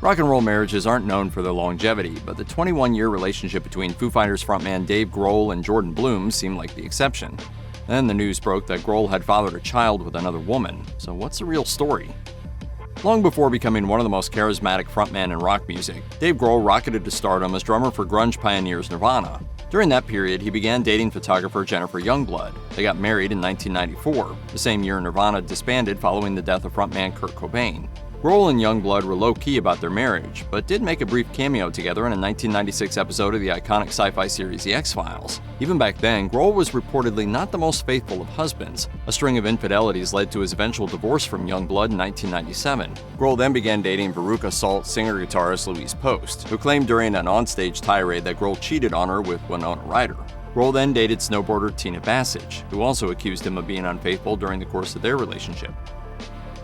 Rock and roll marriages aren't known for their longevity, but the 21-year relationship between Foo Fighters frontman Dave Grohl and Jordyn Blum seemed like the exception. Then the news broke that Grohl had fathered a child with another woman, so what's the real story? Long before becoming one of the most charismatic frontmen in rock music, Dave Grohl rocketed to stardom as drummer for grunge pioneers Nirvana. During that period, he began dating photographer Jennifer Youngblood. They got married in 1994, the same year Nirvana disbanded following the death of frontman Kurt Cobain. Grohl and Youngblood were low-key about their marriage, but did make a brief cameo together in a 1996 episode of the iconic sci-fi series The X-Files. Even back then, Grohl was reportedly not the most faithful of husbands. A string of infidelities led to his eventual divorce from Youngblood in 1997. Grohl then began dating Veruca Salt singer-guitarist Louise Post, who claimed during an onstage tirade that Grohl cheated on her with Winona Ryder. Grohl then dated snowboarder Tina Bassage, who also accused him of being unfaithful during the course of their relationship.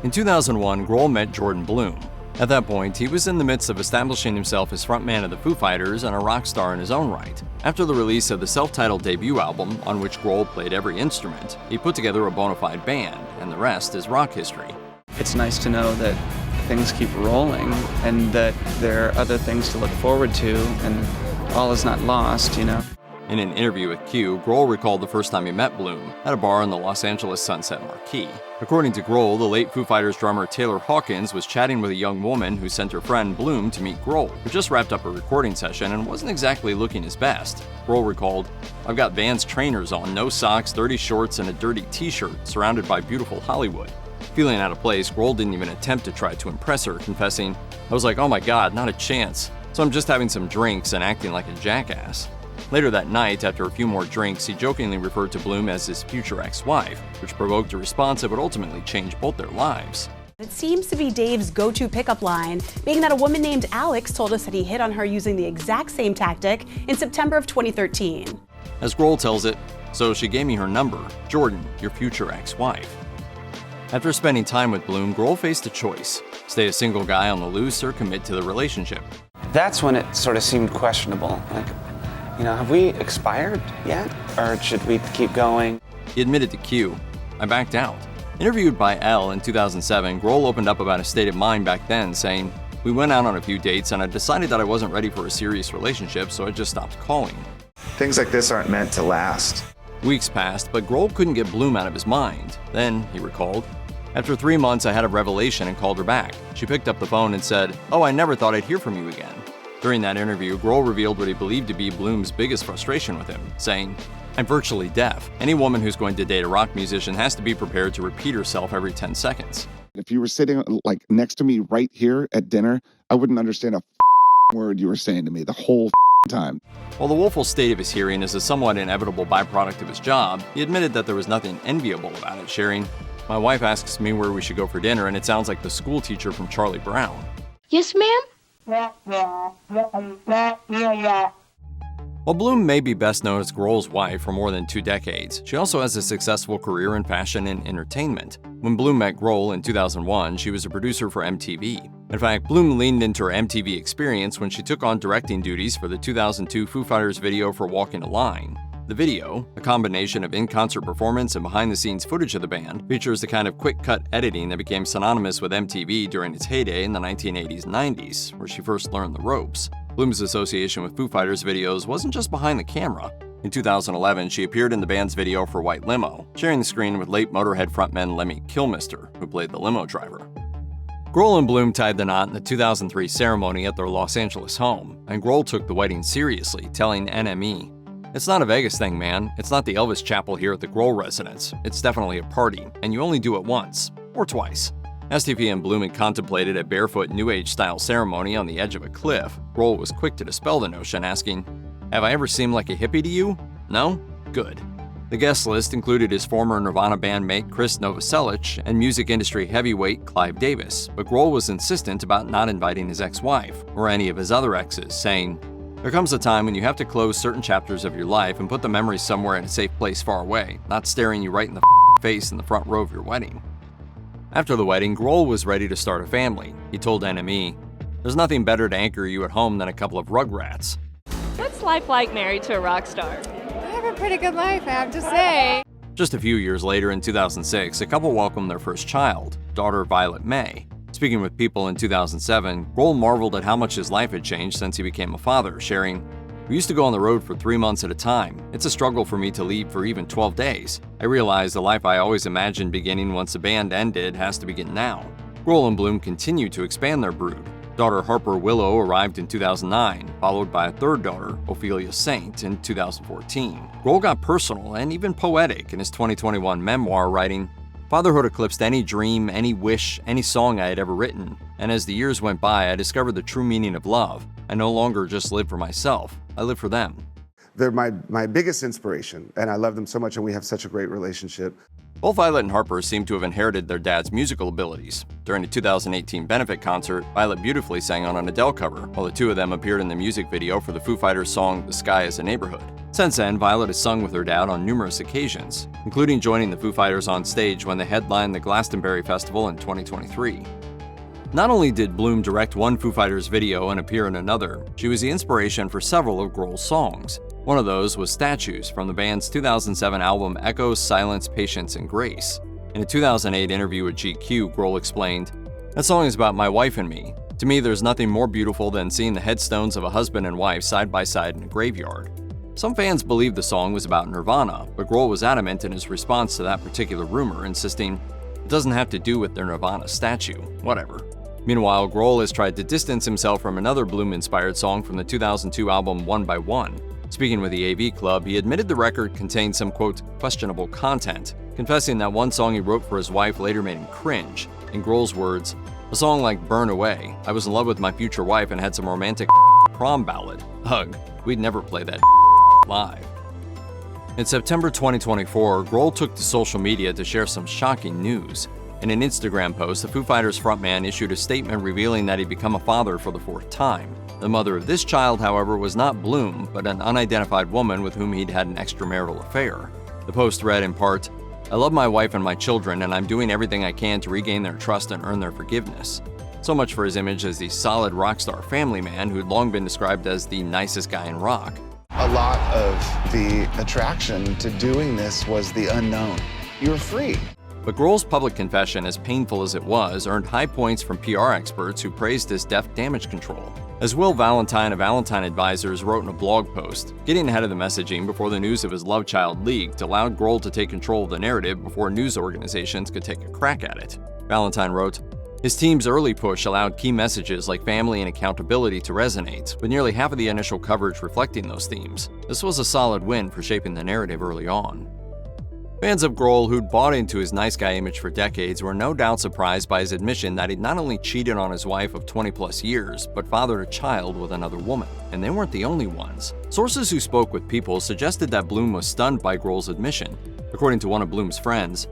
In 2001, Grohl met Jordyn Blum. At that point, he was in the midst of establishing himself as frontman of the Foo Fighters and a rock star in his own right. After the release of the self-titled debut album, on which Grohl played every instrument, he put together a bona fide band, and the rest is rock history. It's nice to know that things keep rolling and that there are other things to look forward to, and all is not lost, you know. In an interview with Q, Grohl recalled the first time he met Blum at a bar in the Los Angeles Sunset Marquee. According to Grohl, the late Foo Fighters drummer Taylor Hawkins was chatting with a young woman who sent her friend Blum to meet Grohl, who just wrapped up a recording session and wasn't exactly looking his best. Grohl recalled, "I've got Vans trainers on, no socks, dirty shorts, and a dirty t-shirt, surrounded by beautiful Hollywood." Feeling out of place, Grohl didn't even attempt to try to impress her, confessing, "I was like, oh my god, not a chance. So I'm just having some drinks and acting like a jackass." Later that night, after a few more drinks, he jokingly referred to Blum as his future ex-wife, which provoked a response that would ultimately change both their lives. It seems to be Dave's go-to pickup line, being that a woman named Alex told us that he hit on her using the exact same tactic in September of 2013. As Grohl tells it, "So she gave me her number, Jordyn, your future ex-wife." After spending time with Blum, Grohl faced a choice: stay a single guy on the loose or commit to the relationship. That's when it sort of seemed questionable. Like, you know, have we expired yet? Or should we keep going? He admitted to Q, "I backed out." Interviewed by Elle in 2007, Grohl opened up about his state of mind back then, saying, "We went out on a few dates and I decided that I wasn't ready for a serious relationship, so I just stopped calling." Things like this aren't meant to last. Weeks passed, but Grohl couldn't get Blum out of his mind. Then, he recalled, "After 3 months, I had a revelation and called her back. She picked up the phone and said, 'Oh, I never thought I'd hear from you again.'" During that interview, Grohl revealed what he believed to be Blum's biggest frustration with him, saying, "I'm virtually deaf. Any woman who's going to date a rock musician has to be prepared to repeat herself every 10 seconds. If you were sitting like next to me right here at dinner, I wouldn't understand a word you were saying to me the whole time." While the woeful state of his hearing is a somewhat inevitable byproduct of his job, he admitted that there was nothing enviable about it, sharing, "My wife asks me where we should go for dinner, and it sounds like the school teacher from Charlie Brown." Yes, ma'am? While Blum may be best known as Grohl's wife for more than 2 decades, she also has a successful career in fashion and entertainment. When Blum met Grohl in 2001, she was a producer for MTV. In fact, Blum leaned into her MTV experience when she took on directing duties for the 2002 Foo Fighters video for Walking a Line. The video, a combination of in-concert performance and behind-the-scenes footage of the band, features the kind of quick-cut editing that became synonymous with MTV during its heyday in the 1980s and 90s, where she first learned the ropes. Blum's association with Foo Fighters videos wasn't just behind the camera. In 2011, she appeared in the band's video for White Limo, sharing the screen with late Motorhead frontman Lemmy Kilmister, who played the limo driver. Grohl and Blum tied the knot in the 2003 ceremony at their Los Angeles home, and Grohl took the wedding seriously, telling NME, "It's not a Vegas thing, man. It's not the Elvis Chapel here at the Grohl residence. It's definitely a party, and you only do it once, or twice." Asked if he and Blum had contemplated a barefoot New Age-style ceremony on the edge of a cliff, Grohl was quick to dispel the notion, asking, "Have I ever seemed like a hippie to you? No? Good." The guest list included his former Nirvana bandmate Chris Novoselic and music industry heavyweight Clive Davis, but Grohl was insistent about not inviting his ex-wife, or any of his other exes, saying, "There comes a time when you have to close certain chapters of your life and put the memories somewhere in a safe place far away, not staring you right in the face in the front row of your wedding." After the wedding, Grohl was ready to start a family. He told NME, "There's nothing better to anchor you at home than a couple of rugrats." What's life like married to a rock star? I have a pretty good life, I have to say. Just a few years later, in 2006, a couple welcomed their first child, daughter Violet May. Speaking with People in 2007, Grohl marveled at how much his life had changed since he became a father, sharing, "We used to go on the road for 3 months at a time. It's a struggle for me to leave for even 12 days. I realized the life I always imagined beginning once the band ended has to begin now." Grohl and Blum continued to expand their brood. Daughter Harper Willow arrived in 2009, followed by a third daughter, Ophelia Saint, in 2014. Grohl got personal and even poetic in his 2021 memoir, writing, "Fatherhood eclipsed any dream, any wish, any song I had ever written, and as the years went by, I discovered the true meaning of love. I no longer just live for myself, I live for them." They're my biggest inspiration, and I love them so much, and we have such a great relationship. Both Violet and Harper seem to have inherited their dad's musical abilities. During a 2018 benefit concert, Violet beautifully sang on an Adele cover, while the two of them appeared in the music video for the Foo Fighters song The Sky is a Neighborhood. Since then, Violet has sung with her dad on numerous occasions, including joining the Foo Fighters on stage when they headlined the Glastonbury Festival in 2023. Not only did Blum direct one Foo Fighters video and appear in another, she was the inspiration for several of Grohl's songs. One of those was Statues from the band's 2007 album Echoes, Silence, Patience, and Grace. In a 2008 interview with GQ, Grohl explained, "That song is about my wife and me. To me, there's nothing more beautiful than seeing the headstones of a husband and wife side by side in a graveyard." Some fans believed the song was about Nirvana, but Grohl was adamant in his response to that particular rumor, insisting, "It doesn't have to do with their Nirvana statue, whatever." Meanwhile, Grohl has tried to distance himself from another Blum-inspired song from the 2002 album One by One. Speaking with the AV Club, he admitted the record contained some, quote, questionable content, confessing that one song he wrote for his wife later made him cringe. In Grohl's words, "A song like Burn Away. I was in love with my future wife and had some romantic prom ballad. Ugh, we'd never play that live." In September 2024, Grohl took to social media to share some shocking news. In an Instagram post, the Foo Fighters frontman issued a statement revealing that he'd become a father for the 4th time. The mother of this child, however, was not Blum, but an unidentified woman with whom he'd had an extramarital affair. The post read in part, "I love my wife and my children, and I'm doing everything I can to regain their trust and earn their forgiveness." So much for his image as the solid rock star family man who'd long been described as the nicest guy in rock. A lot of the attraction to doing this was the unknown. You were free. But Grohl's public confession, as painful as it was, earned high points from PR experts who praised his deft damage control. As Will Valentine of Valentine Advisors wrote in a blog post, getting ahead of the messaging before the news of his love child leaked allowed Grohl to take control of the narrative before news organizations could take a crack at it. Valentine wrote, "His team's early push allowed key messages like family and accountability to resonate, with nearly half of the initial coverage reflecting those themes. This was a solid win for shaping the narrative early on." Fans of Grohl who'd bought into his nice guy image for decades were no doubt surprised by his admission that he'd not only cheated on his wife of 20 plus years, but fathered a child with another woman. And they weren't the only ones. Sources who spoke with People suggested that Blum was stunned by Grohl's admission. According to one of Blum's friends,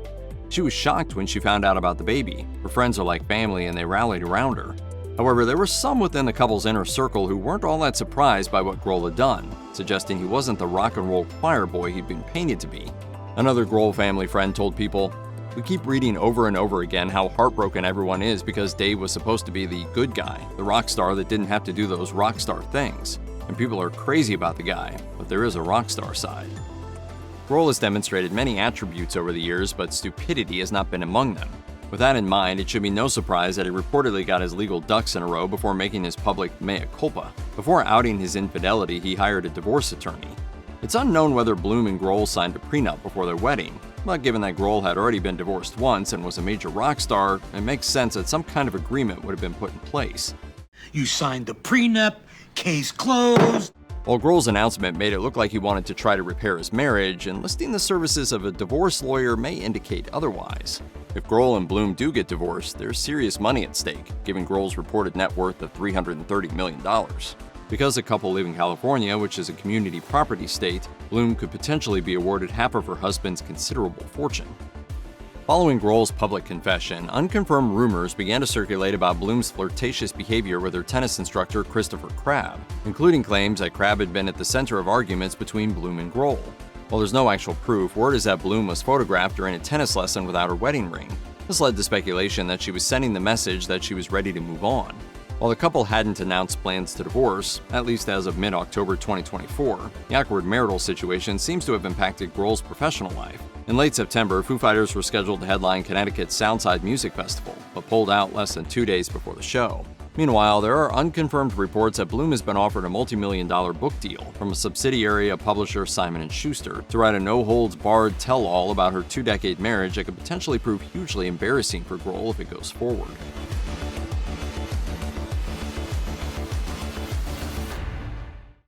"She was shocked when she found out about the baby. Her friends are like family and they rallied around her." However, there were some within the couple's inner circle who weren't all that surprised by what Grohl had done, suggesting he wasn't the rock and roll choir boy he'd been painted to be. Another Grohl family friend told People, "We keep reading over and over again how heartbroken everyone is because Dave was supposed to be the good guy, the rock star that didn't have to do those rock star things. And people are crazy about the guy, but there is a rock star side." Grohl has demonstrated many attributes over the years, but stupidity has not been among them. With that in mind, it should be no surprise that he reportedly got his legal ducks in a row before making his public mea culpa. Before outing his infidelity, he hired a divorce attorney. It's unknown whether Blum and Grohl signed a prenup before their wedding, but given that Grohl had already been divorced once and was a major rock star, it makes sense that some kind of agreement would have been put in place. "You signed the prenup, case closed." While Grohl's announcement made it look like he wanted to try to repair his marriage, enlisting the services of a divorce lawyer may indicate otherwise. If Grohl and Blum do get divorced, there's serious money at stake, given Grohl's reported net worth of $330 million. Because the couple live in California, which is a community property state, Blum could potentially be awarded half of her husband's considerable fortune. Following Grohl's public confession, unconfirmed rumors began to circulate about Blum's flirtatious behavior with her tennis instructor Christopher Crabb, including claims that Crabb had been at the center of arguments between Blum and Grohl. While there's no actual proof, word is that Blum was photographed during a tennis lesson without her wedding ring. This led to speculation that she was sending the message that she was ready to move on. While the couple hadn't announced plans to divorce, at least as of mid-October 2024, the awkward marital situation seems to have impacted Grohl's professional life. In late September, Foo Fighters were scheduled to headline Connecticut's Soundside Music Festival, but pulled out less than 2 days before the show. Meanwhile, there are unconfirmed reports that Blum has been offered a multi-million-dollar book deal from a subsidiary of publisher Simon & Schuster to write a no-holds-barred tell-all about her 2-decade marriage that could potentially prove hugely embarrassing for Grohl if it goes forward.